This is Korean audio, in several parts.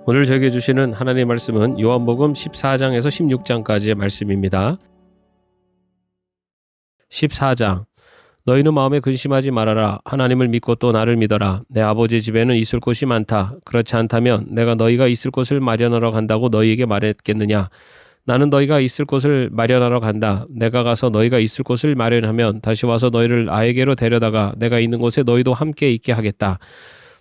오늘 저에게 주시는 하나님의 말씀은 요한복음 14장에서 16장까지의 말씀입니다. 14장. 너희는 마음에 근심하지 말아라. 하나님을 믿고 또 나를 믿어라. 내 아버지 집에는 있을 곳이 많다. 그렇지 않다면 내가 너희가 있을 곳을 마련하러 간다고 너희에게 말했겠느냐. 나는 너희가 있을 곳을 마련하러 간다. 내가 가서 너희가 있을 곳을 마련하면 다시 와서 너희를 아에게로 데려다가 내가 있는 곳에 너희도 함께 있게 하겠다.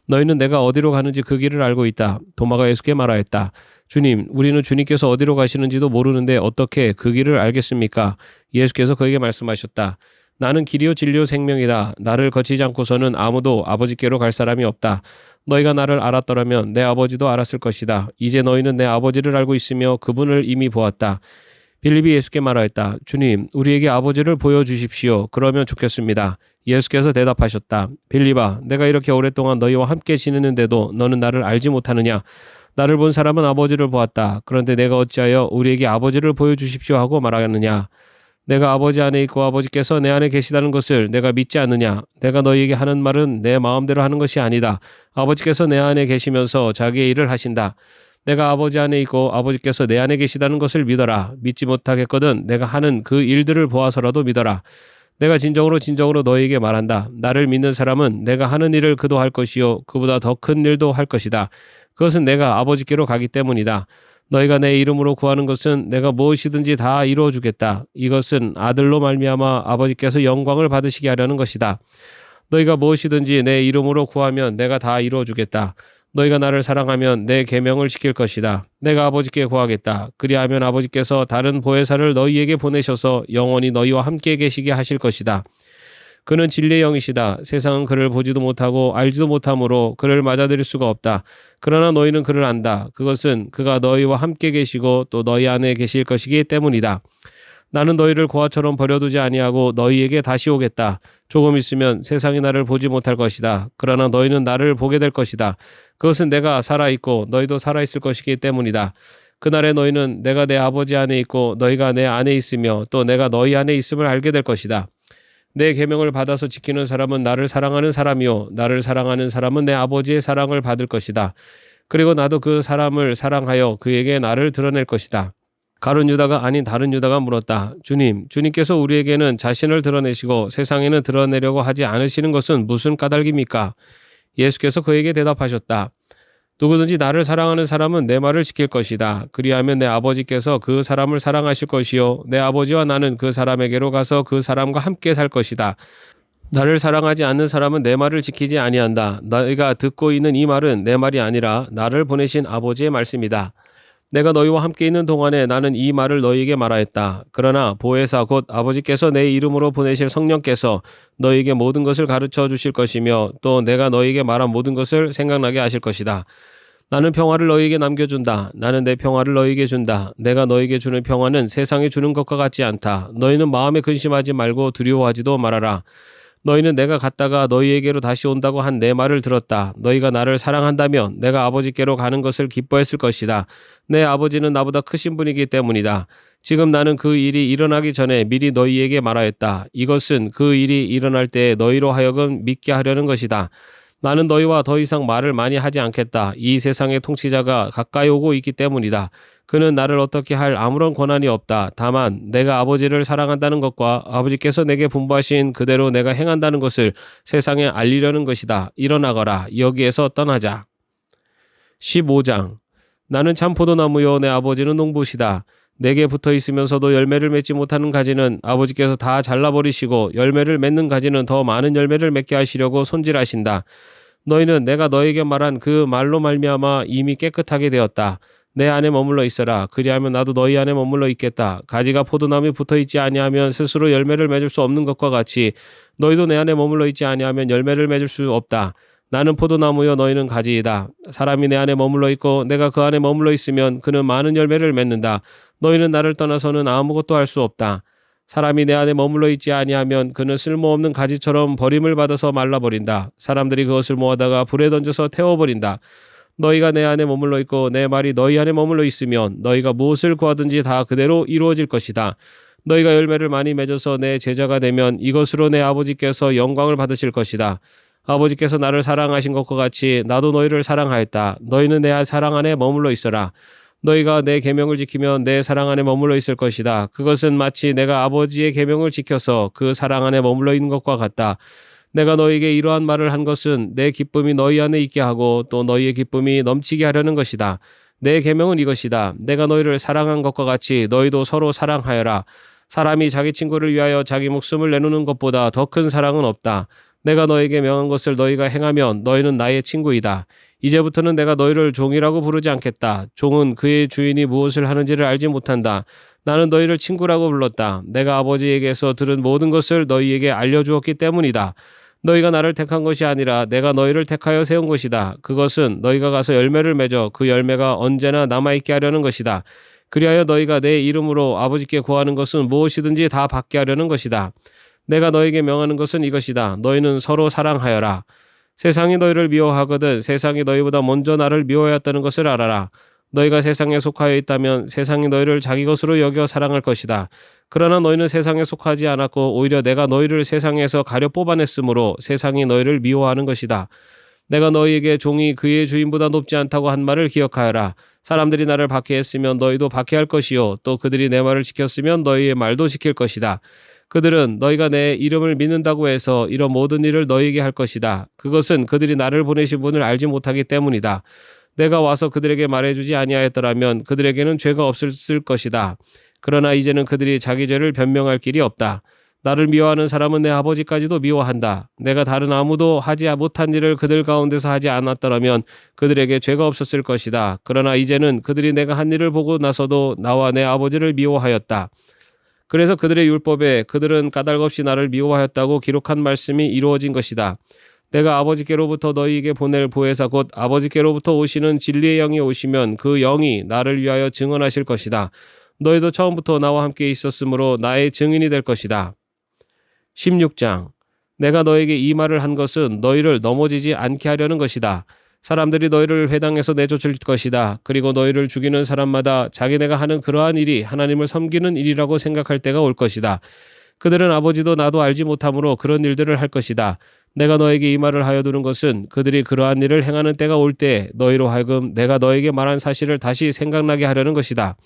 너희는 내가 어디로 가는지 그 길을 알고 있다. 도마가 예수께 말하였다. 주님, 우리는 주님께서 어디로 가시는지도 모르는데 어떻게 그 길을 알겠습니까? 예수께서 그에게 말씀하셨다. 나는 길이요 진리요 생명이다. 나를 거치지 않고서는 아무도 아버지께로 갈 사람이 없다. 너희가 나를 알았더라면 내 아버지도 알았을 것이다. 이제 너희는 내 아버지를 알고 있으며 그분을 이미 보았다. 빌립이 예수께 말하였다. 주님, 우리에게 아버지를 보여주십시오. 그러면 좋겠습니다. 예수께서 대답하셨다. 빌립아, 내가 이렇게 오랫동안 너희와 함께 지내는데도 너는 나를 알지 못하느냐? 나를 본 사람은 아버지를 보았다. 그런데 내가 어찌하여 우리에게 아버지를 보여주십시오 하고 말하느냐? 내가 아버지 안에 있고 아버지께서 내 안에 계시다는 것을 내가 믿지 않느냐? 내가 너희에게 하는 말은 내 마음대로 하는 것이 아니다. 아버지께서 내 안에 계시면서 자기의 일을 하신다. 내가 아버지 안에 있고 아버지께서 내 안에 계시다는 것을 믿어라. 믿지 못하겠거든 내가 하는 그 일들을 보아서라도 믿어라. 내가 진정으로 너희에게 말한다. 나를 믿는 사람은 내가 하는 일을 그도 할 것이요 그보다 더 큰 일도 할 것이다. 그것은 내가 아버지께로 가기 때문이다. 너희가 내 이름으로 구하는 것은 내가 무엇이든지 다 이루어 주겠다. 이것은 아들로 말미암아 아버지께서 영광을 받으시게 하려는 것이다. 너희가 무엇이든지 내 이름으로 구하면 내가 다 이루어 주겠다. 너희가 나를 사랑하면 내 계명을 지킬 것이다. 내가 아버지께 구하겠다. 그리하면 아버지께서 다른 보혜사를 너희에게 보내셔서 영원히 너희와 함께 계시게 하실 것이다. 그는 진리의 영이시다. 세상은 그를 보지도 못하고 알지도 못하므로 그를 맞아들일 수가 없다. 그러나 너희는 그를 안다. 그것은 그가 너희와 함께 계시고 또 너희 안에 계실 것이기 때문이다. 나는 너희를 고아처럼 버려두지 아니하고 너희에게 다시 오겠다. 조금 있으면 세상이 나를 보지 못할 것이다. 그러나 너희는 나를 보게 될 것이다. 그것은 내가 살아있고 너희도 살아있을 것이기 때문이다. 그날에 너희는 내가 내 아버지 안에 있고 너희가 내 안에 있으며 또 내가 너희 안에 있음을 알게 될 것이다. 내 계명을 받아서 지키는 사람은 나를 사랑하는 사람이요 나를 사랑하는 사람은 내 아버지의 사랑을 받을 것이다. 그리고 나도 그 사람을 사랑하여 그에게 나를 드러낼 것이다. 가룟 유다가 아닌 다른 유다가 물었다. 주님께서 우리에게는 자신을 드러내시고 세상에는 드러내려고 하지 않으시는 것은 무슨 까닭입니까? 예수께서 그에게 대답하셨다. 누구든지 나를 사랑하는 사람은 내 말을 지킬 것이다. 그리하면 내 아버지께서 그 사람을 사랑하실 것이요 내 아버지와 나는 그 사람에게로 가서 그 사람과 함께 살 것이다. 나를 사랑하지 않는 사람은 내 말을 지키지 아니한다. 너희가 듣고 있는 이 말은 내 말이 아니라 나를 보내신 아버지의 말씀이다. 내가 너희와 함께 있는 동안에 나는 이 말을 너희에게 말하였다. 그러나 보혜사 곧 아버지께서 내 이름으로 보내실 성령께서 너희에게 모든 것을 가르쳐 주실 것이며 또 내가 너희에게 말한 모든 것을 생각나게 하실 것이다. 나는 평화를 너희에게 남겨준다. 나는 내 평화를 너희에게 준다. 내가 너희에게 주는 평화는 세상에 주는 것과 같지 않다. 너희는 마음에 근심하지 말고 두려워하지도 말아라. 너희는 내가 갔다가 너희에게로 다시 온다고 한 내 말을 들었다. 너희가 나를 사랑한다면 내가 아버지께로 가는 것을 기뻐했을 것이다. 내 아버지는 나보다 크신 분이기 때문이다. 지금 나는 그 일이 일어나기 전에 미리 너희에게 말하였다. 이것은 그 일이 일어날 때 너희로 하여금 믿게 하려는 것이다. 나는 너희와 더 이상 말을 많이 하지 않겠다. 이 세상의 통치자가 가까이 오고 있기 때문이다. 그는 나를 어떻게 할 아무런 권한이 없다. 다만 내가 아버지를 사랑한다는 것과 아버지께서 내게 분부하신 그대로 내가 행한다는 것을 세상에 알리려는 것이다. 일어나거라. 여기에서 떠나자. 15장. 나는 참 포도나무요 내 아버지는 농부시다. 내게 붙어 있으면서도 열매를 맺지 못하는 가지는 아버지께서 다 잘라버리시고 열매를 맺는 가지는 더 많은 열매를 맺게 하시려고 손질하신다. 너희는 내가 너에게 말한 그 말로 말미암아 이미 깨끗하게 되었다. 내 안에 머물러 있어라. 그리하면 나도 너희 안에 머물러 있겠다. 가지가 포도나무에 붙어 있지 아니하면 스스로 열매를 맺을 수 없는 것과 같이 너희도 내 안에 머물러 있지 아니하면 열매를 맺을 수 없다. 나는 포도나무요 너희는 가지이다. 사람이 내 안에 머물러 있고 내가 그 안에 머물러 있으면 그는 많은 열매를 맺는다. 너희는 나를 떠나서는 아무것도 할 수 없다. 사람이 내 안에 머물러 있지 아니하면 그는 쓸모없는 가지처럼 버림을 받아서 말라버린다. 사람들이 그것을 모아다가 불에 던져서 태워버린다. 너희가 내 안에 머물러 있고 내 말이 너희 안에 머물러 있으면 너희가 무엇을 구하든지 다 그대로 이루어질 것이다. 너희가 열매를 많이 맺어서 내 제자가 되면 이것으로 내 아버지께서 영광을 받으실 것이다. 아버지께서 나를 사랑하신 것과 같이 나도 너희를 사랑하였다. 너희는 내 사랑 안에 머물러 있어라. 너희가 내 계명을 지키면 내 사랑 안에 머물러 있을 것이다. 그것은 마치 내가 아버지의 계명을 지켜서 그 사랑 안에 머물러 있는 것과 같다. 내가 너희에게 이러한 말을 한 것은 내 기쁨이 너희 안에 있게 하고 또 너희의 기쁨이 넘치게 하려는 것이다. 내 계명은 이것이다. 내가 너희를 사랑한 것과 같이 너희도 서로 사랑하여라. 사람이 자기 친구를 위하여 자기 목숨을 내놓는 것보다 더 큰 사랑은 없다. 내가 너에게 명한 것을 너희가 행하면 너희는 나의 친구이다. 이제부터는 내가 너희를 종이라고 부르지 않겠다. 종은 그의 주인이 무엇을 하는지를 알지 못한다. 나는 너희를 친구라고 불렀다. 내가 아버지에게서 들은 모든 것을 너희에게 알려주었기 때문이다. 너희가 나를 택한 것이 아니라 내가 너희를 택하여 세운 것이다. 그것은 너희가 가서 열매를 맺어 그 열매가 언제나 남아있게 하려는 것이다. 그리하여 너희가 내 이름으로 아버지께 구하는 것은 무엇이든지 다 받게 하려는 것이다. 내가 너에게 명하는 것은 이것이다. 너희는 서로 사랑하여라. 세상이 너희를 미워하거든 세상이 너희보다 먼저 나를 미워하였다는 것을 알아라. 너희가 세상에 속하여 있다면 세상이 너희를 자기 것으로 여겨 사랑할 것이다. 그러나 너희는 세상에 속하지 않았고 오히려 내가 너희를 세상에서 가려 뽑아냈으므로 세상이 너희를 미워하는 것이다. 내가 너희에게 종이 그의 주인보다 높지 않다고 한 말을 기억하여라. 사람들이 나를 박해했으면 너희도 박해할 것이요 또 그들이 내 말을 지켰으면 너희의 말도 지킬 것이다. 그들은 너희가 내 이름을 믿는다고 해서 이런 모든 일을 너희에게 할 것이다. 그것은 그들이 나를 보내신 분을 알지 못하기 때문이다. 내가 와서 그들에게 말해주지 아니하였더라면 그들에게는 죄가 없었을 것이다. 그러나 이제는 그들이 자기 죄를 변명할 길이 없다. 나를 미워하는 사람은 내 아버지까지도 미워한다. 내가 다른 아무도 하지 못한 일을 그들 가운데서 하지 않았더라면 그들에게 죄가 없었을 것이다. 그러나 이제는 그들이 내가 한 일을 보고 나서도 나와 내 아버지를 미워하였다. 그래서 그들의 율법에 그들은 까닭없이 나를 미워하였다고 기록한 말씀이 이루어진 것이다. 내가 아버지께로부터 너희에게 보낼 보혜사 곧 아버지께로부터 오시는 진리의 영이 오시면 그 영이 나를 위하여 증언하실 것이다. 너희도 처음부터 나와 함께 있었으므로 나의 증인이 될 것이다. 16장. 내가 너에게 이 말을 한 것은 너희를 넘어지지 않게 하려는 것이다. 사람들이 너희를 회당에서 내쫓을 것이다. 그리고 너희를 죽이는 사람마다 자기네가 하는 그러한 일이 하나님을 섬기는 일이라고 생각할 때가 올 것이다. 그들은 아버지도 나도 알지 못하므로 그런 일들을 할 것이다. 내가 너에게 이 말을 하여 두는 것은 그들이 그러한 일을 행하는 때가 올 때 너희로 하여금 내가 너에게 말한 사실을 다시 생각나게 하려는 것이다.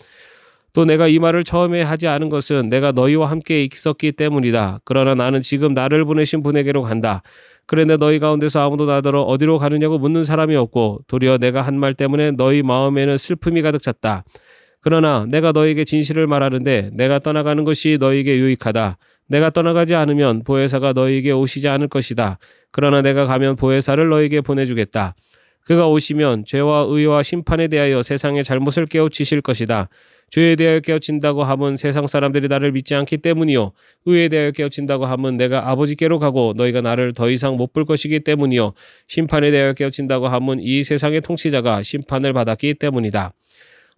또 내가 이 말을 처음에 하지 않은 것은 내가 너희와 함께 있었기 때문이다. 그러나 나는 지금 나를 보내신 분에게로 간다. 그런데 너희 가운데서 아무도 나더러 어디로 가느냐고 묻는 사람이 없고 도리어 내가 한 말 때문에 너희 마음에는 슬픔이 가득 찼다. 그러나 내가 너희에게 진실을 말하는데 내가 떠나가는 것이 너희에게 유익하다. 내가 떠나가지 않으면 보혜사가 너희에게 오시지 않을 것이다. 그러나 내가 가면 보혜사를 너희에게 보내주겠다. 그가 오시면 죄와 의와 심판에 대하여 세상의 잘못을 깨우치실 것이다. 죄에 대하여 깨우친다고 함은 세상 사람들이 나를 믿지 않기 때문이요 의에 대하여 깨우친다고 함은 내가 아버지께로 가고 너희가 나를 더 이상 못 볼 것이기 때문이요 심판에 대하여 깨우친다고 함은 이 세상의 통치자가 심판을 받았기 때문이다.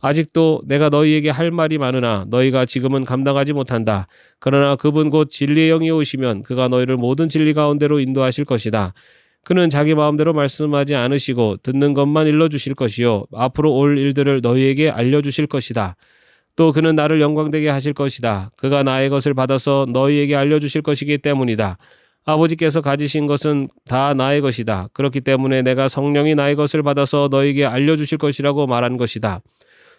아직도 내가 너희에게 할 말이 많으나 너희가 지금은 감당하지 못한다. 그러나 그분 곧 진리의 영이 오시면 그가 너희를 모든 진리 가운데로 인도하실 것이다. 그는 자기 마음대로 말씀하지 않으시고 듣는 것만 일러주실 것이요 앞으로 올 일들을 너희에게 알려주실 것이다. 또 그는 나를 영광되게 하실 것이다. 그가 나의 것을 받아서 너희에게 알려주실 것이기 때문이다. 아버지께서 가지신 것은 다 나의 것이다. 그렇기 때문에 내가 성령이 나의 것을 받아서 너희에게 알려주실 것이라고 말한 것이다.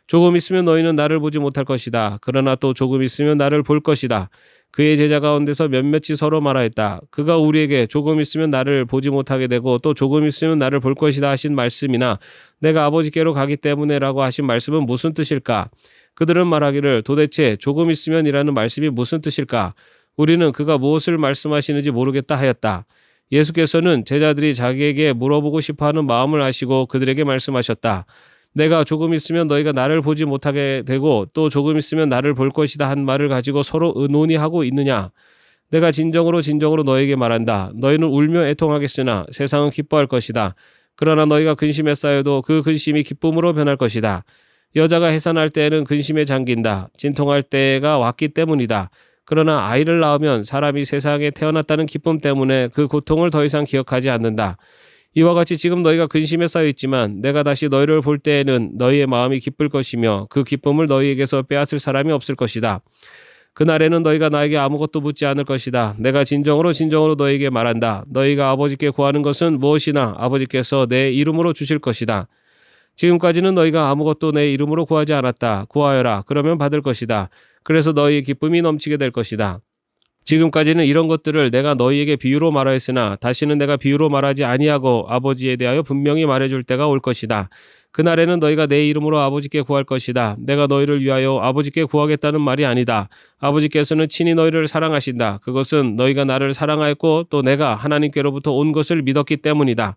조금 있으면 너희는 나를 보지 못할 것이다. 그러나 또 조금 있으면 나를 볼 것이다. 그의 제자 가운데서 몇몇이 서로 말하였다. 그가 우리에게 조금 있으면 나를 보지 못하게 되고 또 조금 있으면 나를 볼 것이다 하신 말씀이나 내가 아버지께로 가기 때문에라고 하신 말씀은 무슨 뜻일까? 그들은 말하기를 도대체 조금 있으면이라는 말씀이 무슨 뜻일까? 우리는 그가 무엇을 말씀하시는지 모르겠다 하였다. 예수께서는 제자들이 자기에게 물어보고 싶어하는 마음을 아시고 그들에게 말씀하셨다. 내가 조금 있으면 너희가 나를 보지 못하게 되고 또 조금 있으면 나를 볼 것이다 한 말을 가지고 서로 논의하고 있느냐? 내가 진정으로 너희에게 말한다. 너희는 울며 애통하겠으나 세상은 기뻐할 것이다. 그러나 너희가 근심에 쌓여도 그 근심이 기쁨으로 변할 것이다. 여자가 해산할 때에는 근심에 잠긴다. 진통할 때가 왔기 때문이다. 그러나 아이를 낳으면 사람이 세상에 태어났다는 기쁨 때문에 그 고통을 더 이상 기억하지 않는다. 이와 같이 지금 너희가 근심에 쌓여 있지만 내가 다시 너희를 볼 때에는 너희의 마음이 기쁠 것이며 그 기쁨을 너희에게서 빼앗을 사람이 없을 것이다. 그날에는 너희가 나에게 아무것도 묻지 않을 것이다. 내가 진정으로 너희에게 말한다. 너희가 아버지께 구하는 것은 무엇이나 아버지께서 내 이름으로 주실 것이다. 지금까지는 너희가 아무것도 내 이름으로 구하지 않았다. 구하여라. 그러면 받을 것이다. 그래서 너희의 기쁨이 넘치게 될 것이다. 지금까지는 이런 것들을 내가 너희에게 비유로 말하였으나 다시는 내가 비유로 말하지 아니하고 아버지에 대하여 분명히 말해줄 때가 올 것이다. 그날에는 너희가 내 이름으로 아버지께 구할 것이다. 내가 너희를 위하여 아버지께 구하겠다는 말이 아니다. 아버지께서는 친히 너희를 사랑하신다. 그것은 너희가 나를 사랑하였고 또 내가 하나님께로부터 온 것을 믿었기 때문이다.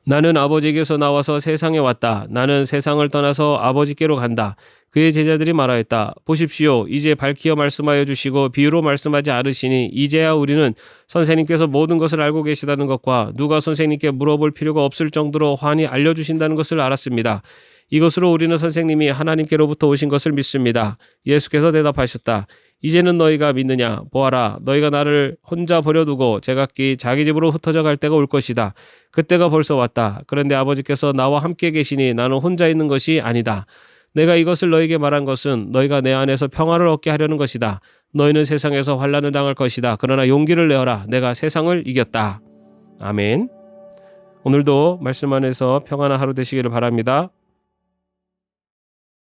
나는 아버지에게서 나와서 세상에 왔다. 나는 세상을 떠나서 아버지께로 간다. 그의 제자들이 말하였다. 보십시오. 이제 밝히어 말씀하여 주시고 비유로 말씀하지 않으시니 이제야 우리는 선생님께서 모든 것을 알고 계시다는 것과 누가 선생님께 물어볼 필요가 없을 정도로 환히 알려주신다는 것을 알았습니다. 이것으로 우리는 선생님이 하나님께로부터 오신 것을 믿습니다. 예수께서 대답하셨다. 이제는 너희가 믿느냐? 보아라, 너희가 나를 혼자 버려두고 제각기 자기 집으로 흩어져 갈 때가 올 것이다. 그때가 벌써 왔다. 그런데 아버지께서 나와 함께 계시니 나는 혼자 있는 것이 아니다. 내가 이것을 너희에게 말한 것은 너희가 내 안에서 평화를 얻게 하려는 것이다. 너희는 세상에서 환난을 당할 것이다. 그러나 용기를 내어라. 내가 세상을 이겼다. 아멘. 오늘도 말씀 안에서 평안한 하루 되시기를 바랍니다.